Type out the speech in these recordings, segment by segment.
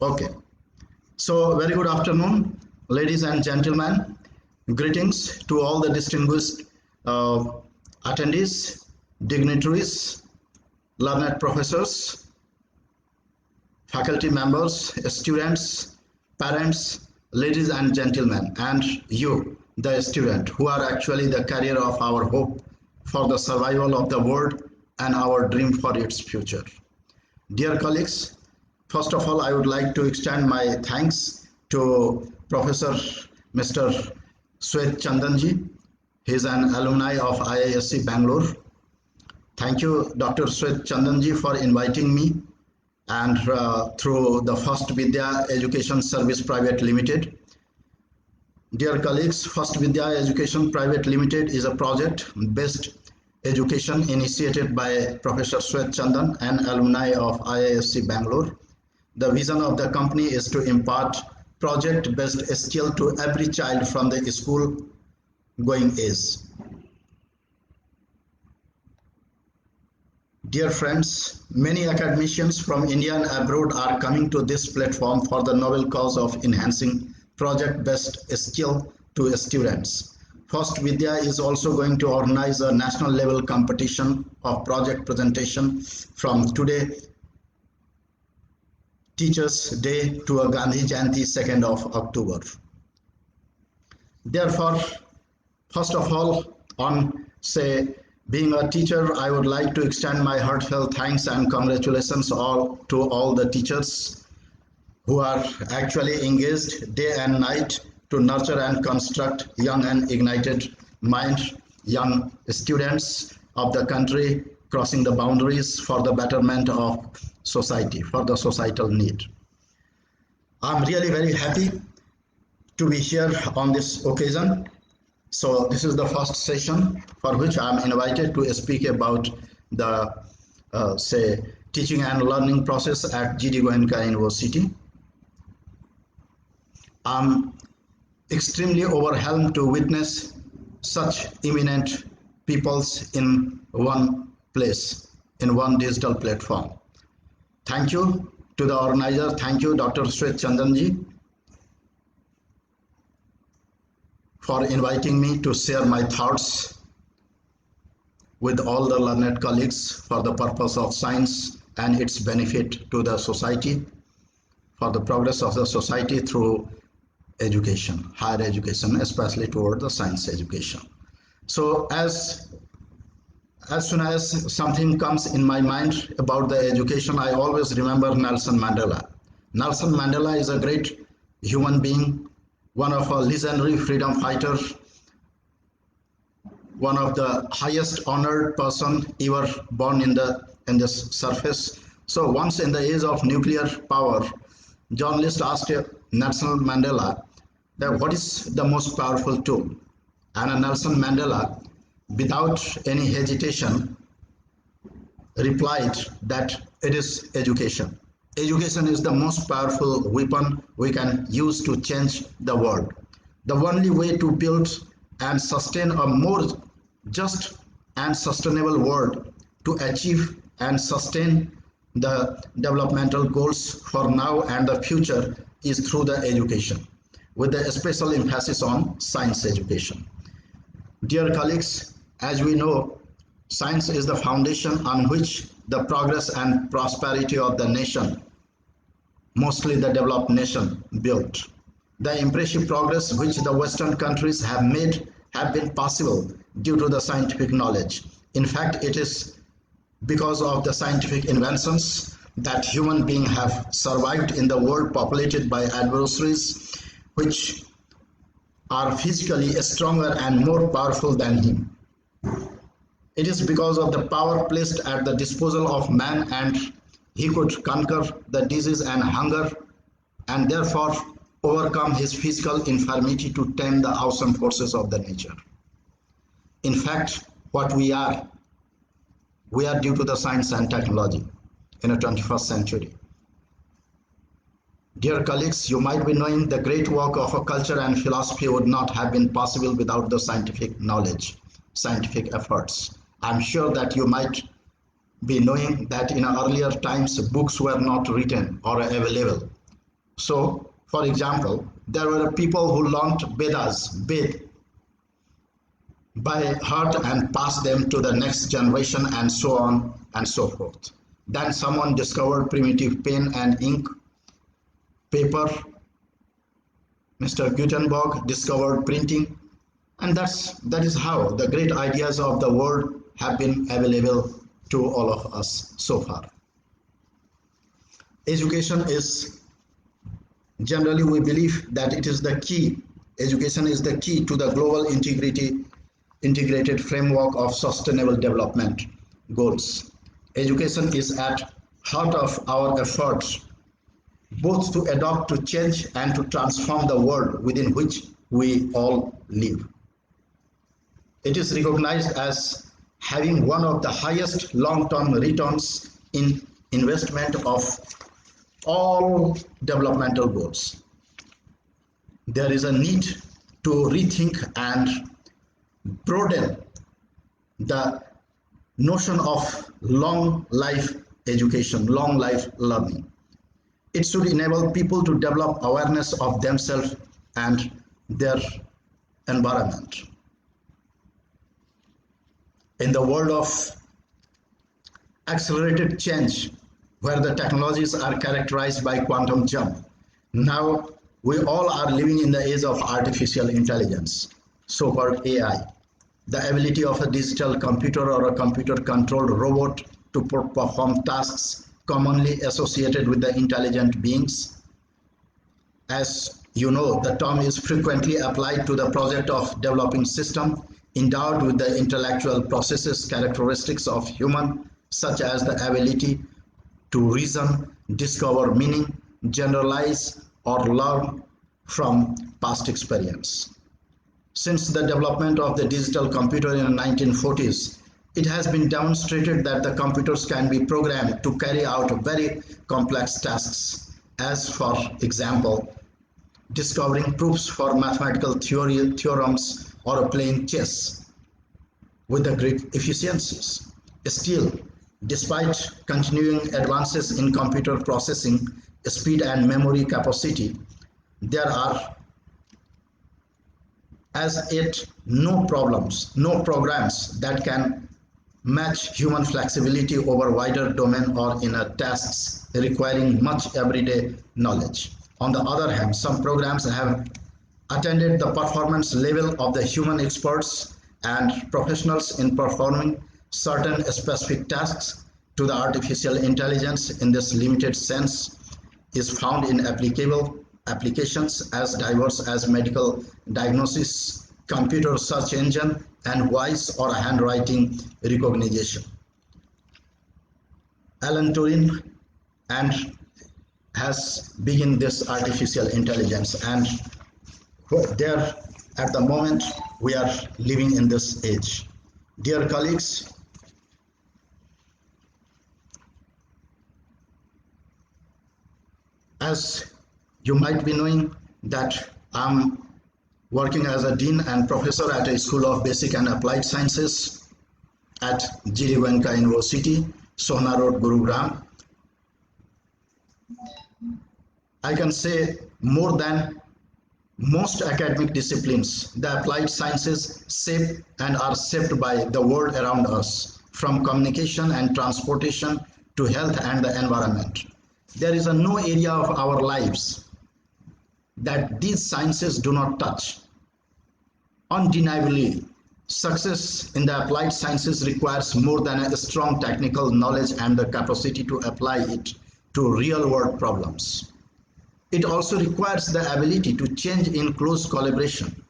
Okay. So, very good afternoon, ladies and gentlemen. Greetings to all the distinguished attendees, dignitaries, learned professors, faculty members, students, parents, ladies and gentlemen, and you, the student, who are actually the carrier of our hope for the survival of the world and our dream for its future. Dear colleagues, first of all, I would like to extend my thanks to Professor Mr. Swet Chandanji. He is an alumni of IISc Bangalore. Thank you, Dr. Swet Chandanji, for inviting me and through the FirstVidya Education Service Private Limited. Dear colleagues, FirstVidya Education Private Limited is a project-based education initiated by Professor Swet Chandan, an alumni of IISc Bangalore. The vision of the company is to impart project-based skill to every child from the school-going age. Dear friends, many academicians from India and abroad are coming to this platform for the noble cause of enhancing project-based skill to students. FirstVidya is also going to organize a national level competition of project presentation from today, Teachers' Day, to a Gandhi Jayanti 2nd of October. Therefore, first of all, being a teacher, I would like to extend my heartfelt thanks and congratulations to all the teachers who are actually engaged day and night to nurture and construct young and ignited mind, young students of the country crossing the boundaries for the betterment of society, for the societal need. I'm really very happy to be here on this occasion. So this is the first session for which I'm invited to speak about the teaching and learning process at GD Goenka University. I'm extremely overwhelmed to witness such eminent peoples in one place, in one digital platform. Thank you to the organizer. Thank you, Dr. Swet Chandanji, for inviting me to share my thoughts with all the learned colleagues for the purpose of science and its benefit to the society, for the progress of the society through education, higher education, especially toward the science education. So as soon as something comes in my mind about the education, I always remember Nelson Mandela. Nelson Mandela is a great human being, one of a legendary freedom fighter, one of the highest honored person ever born in this surface. So once in the age of nuclear power, journalist asked Nelson Mandela that what is the most powerful tool? And Nelson Mandela, without any hesitation, replied that it is education. Education is the most powerful weapon we can use to change the world. The only way to build and sustain a more just and sustainable world, to achieve and sustain the developmental goals for now and the future, is through the education, with a special emphasis on science education. Dear colleagues, as we know, science is the foundation on which the progress and prosperity of the nation, mostly the developed nation, built. The impressive progress which the Western countries have made have been possible due to the scientific knowledge. In fact, it is because of the scientific inventions that human beings have survived in the world populated by adversaries which are physically stronger and more powerful than him. It is because of the power placed at the disposal of man, and he could conquer the disease and hunger, and therefore overcome his physical infirmity to tame the awesome forces of the nature. In fact, what we are due to the science and technology in the 21st century. Dear colleagues, you might be knowing the great work of a culture and philosophy would not have been possible without the scientific knowledge, scientific efforts. I'm sure that you might be knowing that in earlier times books were not written or available. So, for example, there were people who learnt Vedas, Ved, by heart and passed them to the next generation and so on and so forth. Then someone discovered primitive pen and ink, paper. Mr. Gutenberg discovered printing, and that is how the great ideas of the world have been available to all of us so far. Education is generally, we believe that it is the key. Education is the key to the global integrated framework of sustainable development goals. Education is at heart of our efforts both to adapt to change and to transform the world within which we all live. It is recognized as having one of the highest long-term returns in investment of all developmental goals. There is a need to rethink and broaden the notion of long life education, long life learning. It should enable people to develop awareness of themselves and their environment. In the world of accelerated change, where the technologies are characterized by quantum jump, now we all are living in the age of artificial intelligence, so-called AI. The ability of a digital computer or a computer-controlled robot to perform tasks commonly associated with the intelligent beings. As you know, the term is frequently applied to the project of developing system endowed with the intellectual processes characteristics of human, such as the ability to reason, discover meaning, generalize, or learn from past experience. Since the development of the digital computer in the 1940s, it has been demonstrated that the computers can be programmed to carry out very complex tasks, as for example, discovering proofs for mathematical theorems or playing chess with the great efficiencies. Still, despite continuing advances in computer processing, speed and memory capacity, there are as yet no programs that can match human flexibility over wider domain or in tasks requiring much everyday knowledge. On the other hand, some programs have attained the performance level of the human experts and professionals in performing certain specific tasks to the artificial intelligence in this limited sense is found in applications as diverse as medical diagnosis, computer search engine, and voice or handwriting recognition. Alan Turing and has begun this artificial intelligence, and there at the moment we are living in this age. Dear colleagues, as you might be knowing that I'm working as a dean and professor at a School of Basic and Applied Sciences at G.D. Goenka University, Sohna Road, Gurugram. I can say more than most academic disciplines, the applied sciences shape and are shaped by the world around us, from communication and transportation to health and the environment. There is no area of our lives that these sciences do not touch. Undeniably, success in the applied sciences requires more than a strong technical knowledge and the capacity to apply it to real-world problems. It also requires the ability to change in close collaboration,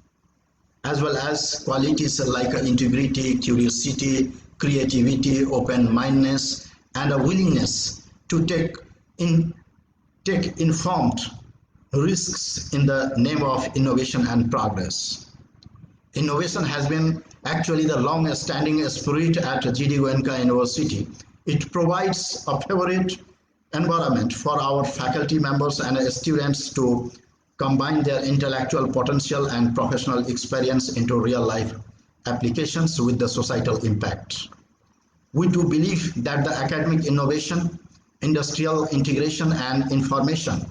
as well as qualities like integrity, curiosity, creativity, open-mindedness, and a willingness to take informed risks in the name of innovation and progress. Innovation has been actually the long-standing spirit at G.D. Goenka University. It provides a favorite environment for our faculty members and students to combine their intellectual potential and professional experience into real-life applications with the societal impact. We do believe that the academic innovation, industrial integration, and information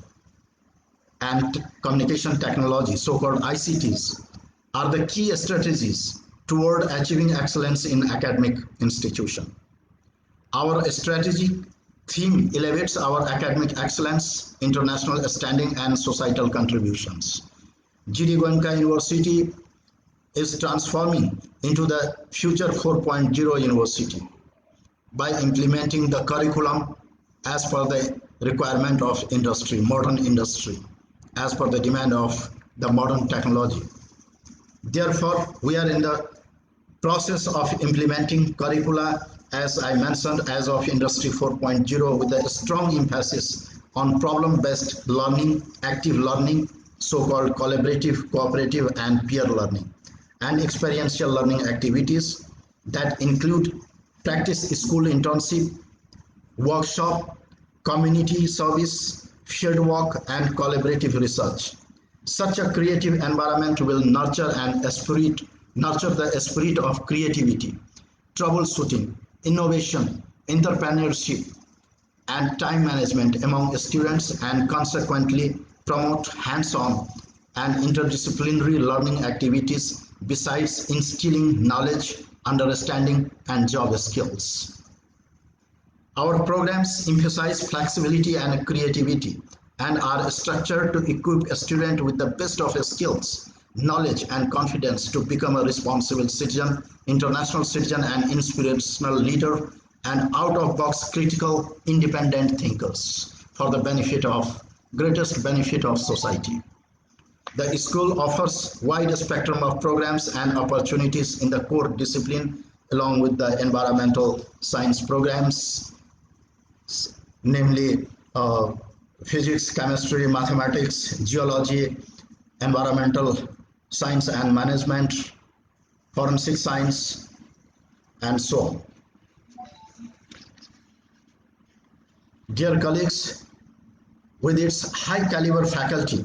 and communication technology, so-called ICTs, are the key strategies toward achieving excellence in academic institution. Our strategic theme elevates our academic excellence, international standing, and societal contributions. GD Goenka University is transforming into the future 4.0 university by implementing the curriculum as per the requirement of industry, modern industry, as per the demand of the modern technology. Therefore, we are in the process of implementing curricula, as I mentioned, as of Industry 4.0, with a strong emphasis on problem-based learning, active learning, so-called collaborative, cooperative, and peer learning, and experiential learning activities that include practice school internship, workshop, community service, field work, and collaborative research. Such a creative environment will nurture the spirit of creativity, troubleshooting, innovation, entrepreneurship, and time management among students, and consequently promote hands-on and interdisciplinary learning activities besides instilling knowledge, understanding, and job skills. Our programs emphasize flexibility and creativity and are structured to equip a student with the best of skills, knowledge, and confidence to become a responsible citizen, international citizen, and inspirational leader, and out-of-box critical independent thinkers for the greatest benefit of society. The school offers wide spectrum of programs and opportunities in the core discipline, along with the environmental science programs, namely physics, chemistry, mathematics, geology, environmental science and management, forensic science, and so on. Dear colleagues, with its high caliber faculty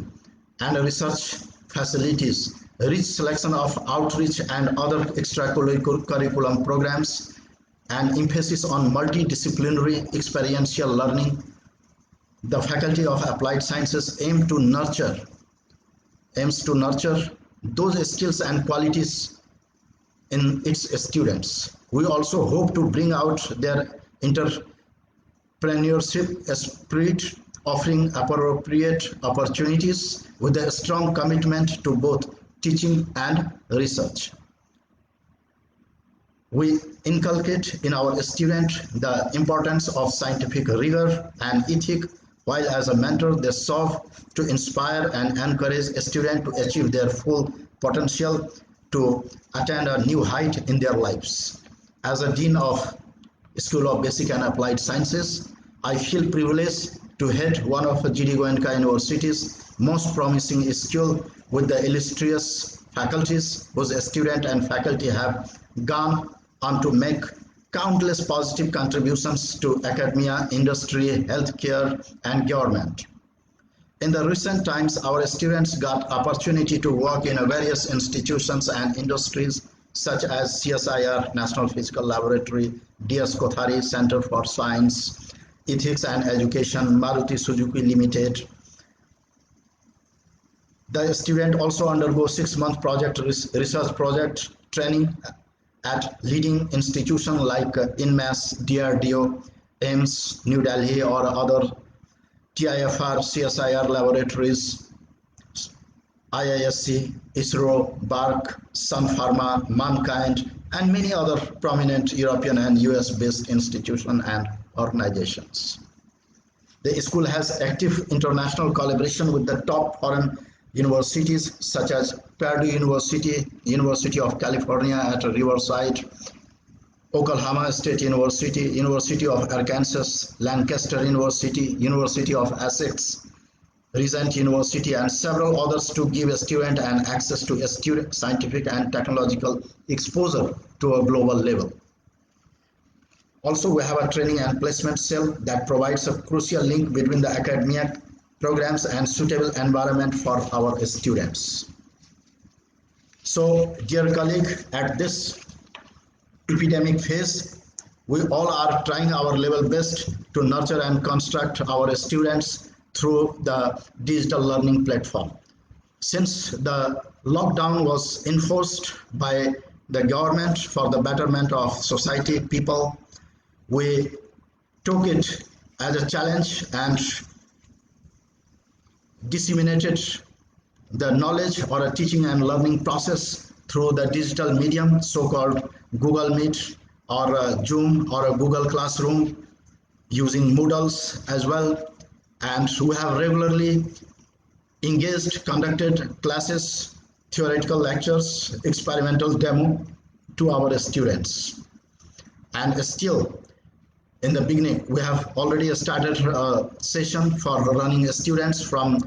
and research facilities, rich selection of outreach and other extracurriculum programs, and emphasis on multidisciplinary experiential learning, the Faculty of Applied Sciences aims to nurture those skills and qualities in its students. We also hope to bring out their entrepreneurship spirit, offering appropriate opportunities with a strong commitment to both teaching and research. We inculcate in our students the importance of scientific rigor and ethic, while as a mentor they serve to inspire and encourage students to achieve their full potential to attain a new height in their lives. As a Dean of School of Basic and Applied Sciences, I feel privileged to head one of GD Goenka University's most promising school with the illustrious faculties whose students and faculty have gone on to make countless positive contributions to academia, industry, healthcare, and government. In the recent times, our students got opportunity to work in various institutions and industries such as CSIR, National Physical Laboratory, DS Kothari Center for Science, Ethics and Education, Maruti Suzuki Limited. The student also undergo 6-month research project training at leading institutions like INMAS, DRDO, AIMS, New Delhi, or other TIFR, CSIR laboratories, IISc, ISRO, BARC, Sun Pharma, Mankind, and many other prominent European and US-based institutions and organizations. The school has active international collaboration with the top foreign universities such as Purdue University, University of California at Riverside, Oklahoma State University, University of Arkansas, Lancaster University, University of Essex, Regent University, and several others to give a student and access to a student scientific and technological exposure to a global level. Also, we have a training and placement cell that provides a crucial link between the academic programs and suitable environment for our students. So, dear colleague, at this epidemic phase, we all are trying our level best to nurture and construct our students through the digital learning platform. Since the lockdown was enforced by the government for the betterment of society, people, we took it as a challenge and disseminated the knowledge or a teaching and learning process through the digital medium, so-called Google Meet or a Zoom or a Google Classroom, using Moodles as well. And we have regularly engaged, conducted classes, theoretical lectures, experimental demo to our students. And still, in the beginning, we have already started a session for running students from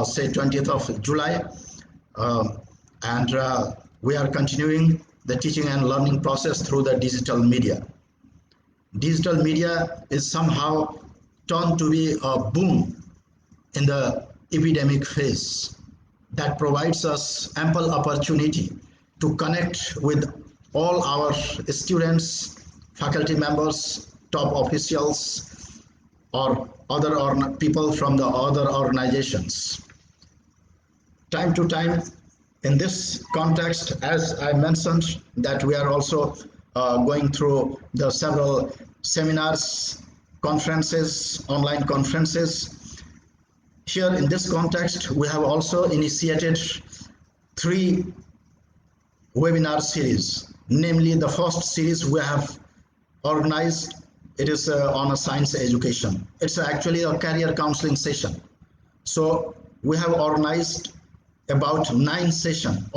say 20th of July, and we are continuing the teaching and learning process through the digital media. Digital media is somehow turned to be a boom in the epidemic phase that provides us ample opportunity to connect with all our students, faculty members, top officials, or other people from the other organizations. Time to time, in this context, as I mentioned, that we are also going through the several seminars, conferences, online conferences. Here in this context, we have also initiated 3 webinar series. Namely, the first series we have organized, it is on a science education. It's actually a career counseling session. So we have organized about 9 sessions.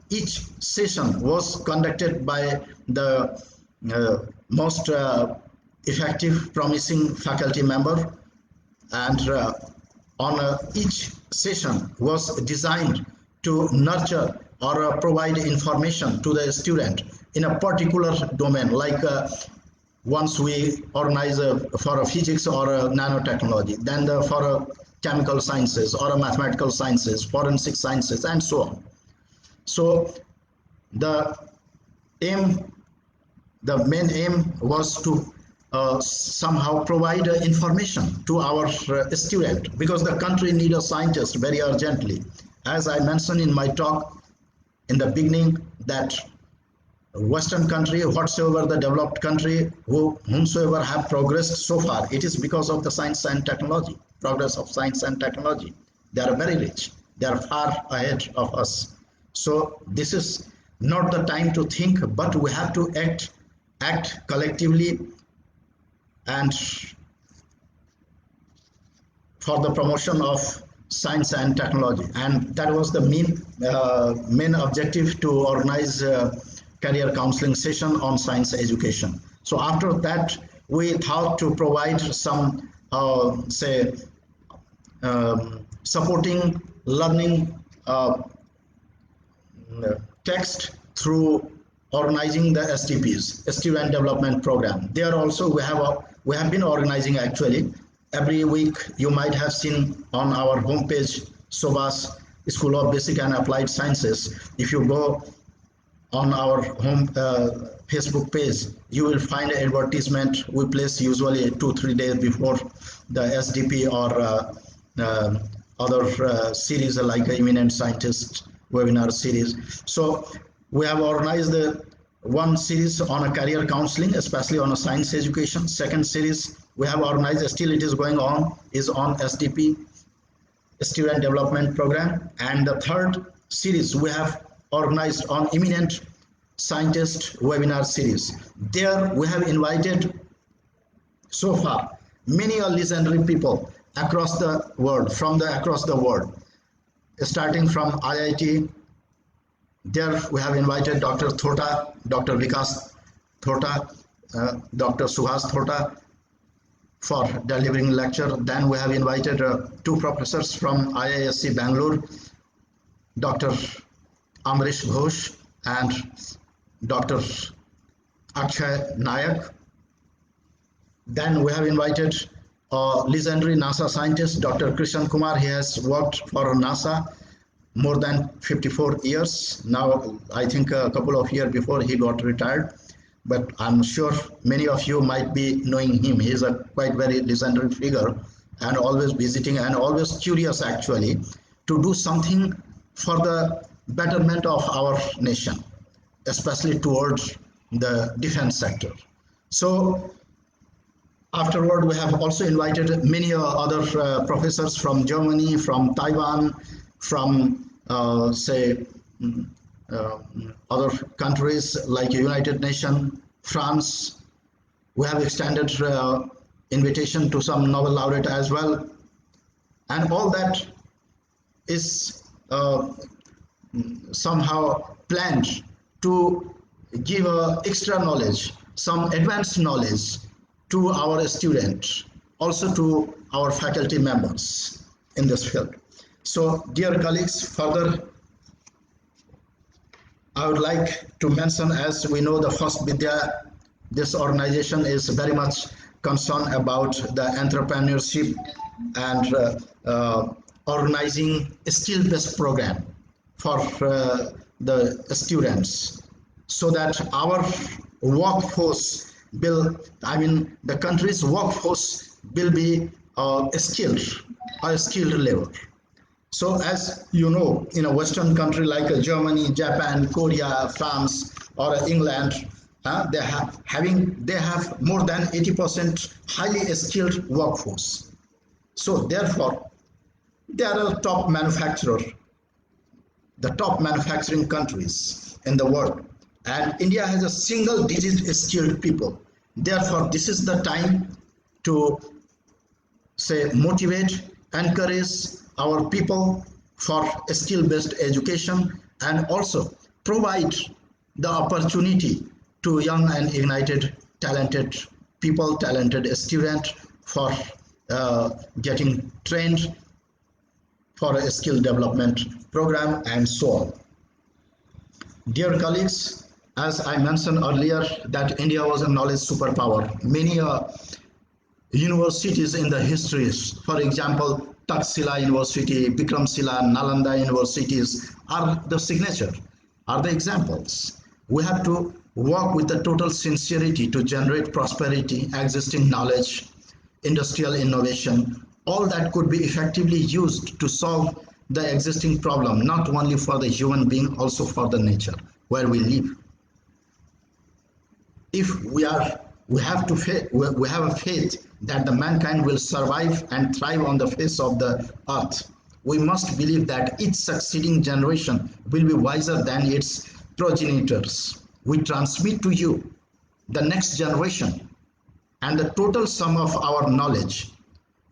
Each session was conducted by the most effective, promising faculty member, and each session was designed to nurture or provide information to the student in a particular domain, like once we organize for a physics or a nanotechnology, then for a chemical sciences or a mathematical sciences, forensic sciences, and so on. So the main aim was to somehow provide information to our student, because the country needs a scientist very urgently. As I mentioned in my talk in the beginning, that Western country, whatsoever the developed country, whomsoever have progressed so far, it is because of the science and technology, progress of science and technology. They are very rich. They are far ahead of us. So this is not the time to think, but we have to act collectively and for the promotion of science and technology. And that was the main objective, to organize career counseling session on science education. So after that, we thought to provide some supporting learning text through organizing the STPs, Student Development Program. There also we have been organizing actually. Every week you might have seen on our homepage, SOBAS, School of Basic and Applied Sciences. If you go on our home Facebook page, you will find an advertisement we place usually 2-3 days before the SDP or other series like Eminent Scientist webinar series. So we have organized one series on a career counseling, especially on a science education. Second series we have organized, still it is going on, is on SDP, Student Development Program. And the third series we have organized on Eminent Scientist webinar series. There we have invited so far many legendary people across the world, across the world, starting from IIT. There we have invited Dr. Thota, Dr. Vikas Thota, Dr. Suhas Thota for delivering lecture. Then we have invited 2 professors from IISc Bangalore, Dr. Amrish Ghosh and Dr. Akshay Nayak. Then we have invited a legendary NASA scientist, Dr. Krishan Kumar. He has worked for NASA more than 54 years. Now, I think a couple of years before he got retired, but I'm sure many of you might be knowing him. He is a quite very legendary figure and always visiting and always curious actually to do something for the betterment of our nation, especially towards the defense sector. So afterward, we have also invited many other professors from Germany, from Taiwan, from say uh, other countries like United Nations, France. We have extended invitation to some Nobel laureate as well, and all that is somehow planned to give extra knowledge, some advanced knowledge to our students, also to our faculty members in this field. So, dear colleagues, further I would like to mention, as we know, the FirstVidya, this organization is very much concerned about the entrepreneurship and organizing a skill-based program for the students, so that our workforce will, I mean, the country's workforce will be skilled, a skilled labor. So as you know, in a Western country like Germany, Japan, Korea, France, or England, they have more than 80% highly skilled workforce. So therefore, they are a top manufacturer, the top manufacturing countries in the world. And India has a single digit skilled people. Therefore, this is the time to say motivate, encourage our people for skill-based education, and also provide the opportunity to young and ignited talented people, talented students for getting trained for a skill development program and so on. Dear colleagues, as I mentioned earlier that India was a knowledge superpower. Many universities in the histories, for example, Taxila University, Bikramshila, Nalanda universities are the signature, are the examples. We have to work with the total sincerity to generate prosperity, existing knowledge, industrial innovation, all that could be effectively used to solve the existing problem, not only for the human being, also for the nature where we live. If we have a faith that the mankind will survive and thrive on the face of the earth, we must believe that each succeeding generation will be wiser than its progenitors. We transmit to you, the next generation, and the total sum of our knowledge.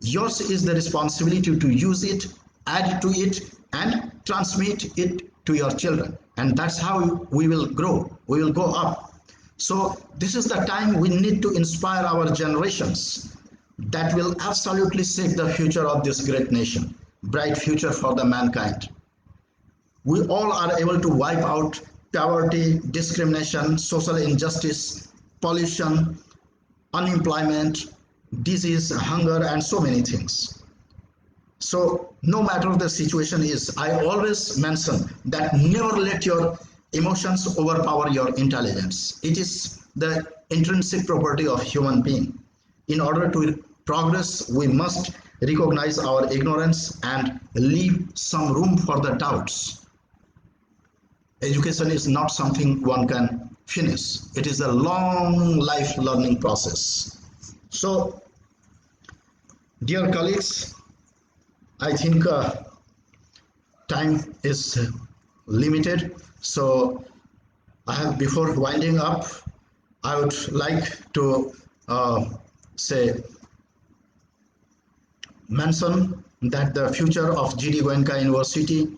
Yours is the responsibility to use it, add to it, and transmit it to your children. And that's how we will grow, we will go up. So this is the time we need to inspire our generations that will absolutely shape the future of this great nation, bright future for the mankind. We all are able to wipe out poverty, discrimination, social injustice, pollution, unemployment, disease, hunger, and so many things. So no matter the situation is, I always mention that never let your emotions overpower your intelligence. It is the intrinsic property of human being. In order to progress, we must recognize our ignorance and leave some room for the doubts. Education is not something one can finish. It is a long life learning process. So, dear colleagues, I think time is limited. So before winding up, I would like to mention that the future of GD Goenka University,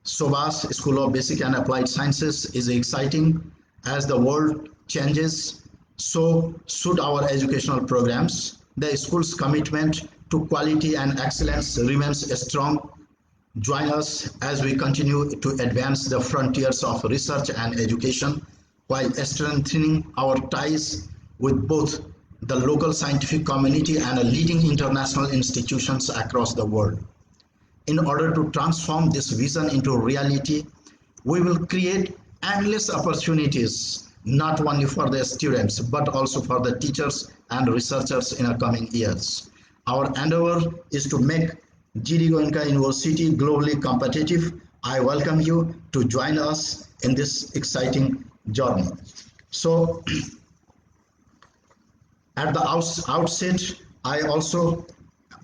Sobhas School of Basic and Applied Sciences is exciting. As the world changes, so should our educational programs. The school's commitment to quality and excellence remains strong. Join us as we continue to advance the frontiers of research and education while strengthening our ties with both the local scientific community and leading international institutions across the world. In order to transform this vision into reality, we will create endless opportunities, not only for the students, but also for the teachers and researchers in the coming years. Our endeavor is to make GD Goenka University globally competitive. I welcome you to join us in this exciting journey. So, at the outset, I also,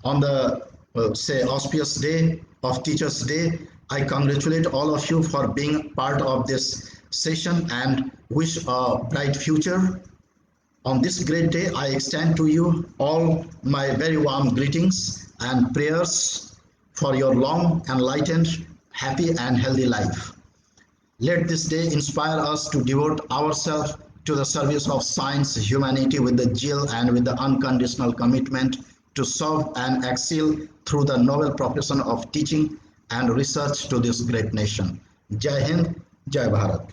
on the say auspicious day of Teachers' Day, I congratulate all of you for being part of this session and wish a bright future. On this great day, I extend to you all my very warm greetings and prayers for your long, enlightened, happy, and healthy life. Let this day inspire us to devote ourselves to the service of science, humanity with the zeal and with the unconditional commitment to serve and excel through the noble profession of teaching and research to this great nation. Jai Hind, Jai Bharat.